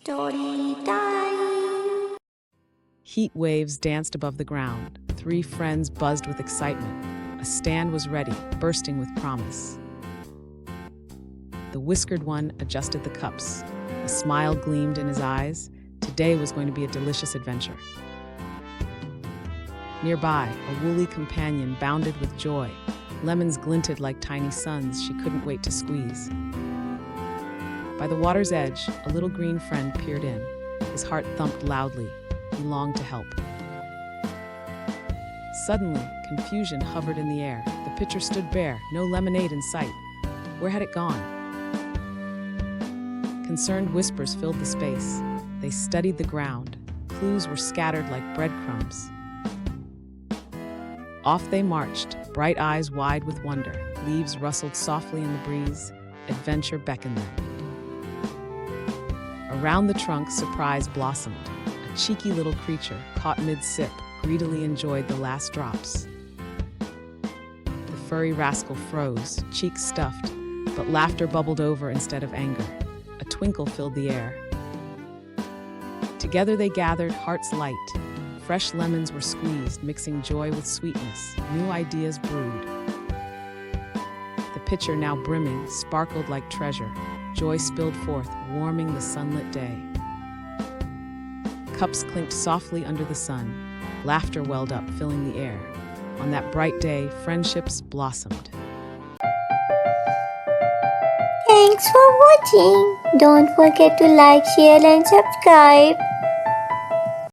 Storytime. Heat waves danced above the ground. 3 friends buzzed with excitement. A stand was ready, bursting with promise. The whiskered one adjusted the cups. A smile gleamed in his eyes. Today was going to be a delicious adventure. Nearby, a woolly companion bounded with joy. Lemons glinted like tiny suns she couldn't wait to squeeze. By the water's edge, a little green friend peered in. His heart thumped loudly. He longed to help. Suddenly, confusion hovered in the air. The pitcher stood bare, no lemonade in sight. Where had it gone? Concerned whispers filled the space. They studied the ground. Clues were scattered like breadcrumbs. Off they marched, bright eyes wide with wonder. Leaves rustled softly in the breeze. Adventure beckoned them. Around the trunk, surprise blossomed. A cheeky little creature, caught mid-sip, greedily enjoyed the last drops. The furry rascal froze, cheeks stuffed, but laughter bubbled over instead of anger. A twinkle filled the air. Together they gathered, hearts light. Fresh lemons were squeezed, mixing joy with sweetness. New ideas brewed. The pitcher, now brimming, sparkled like treasure. Joy spilled forth, warming the sunlit day. Cups clinked softly under the sun. Laughter welled up, filling the air. On that bright day, friendships blossomed. Thanks for watching. Don't forget to like, share and subscribe.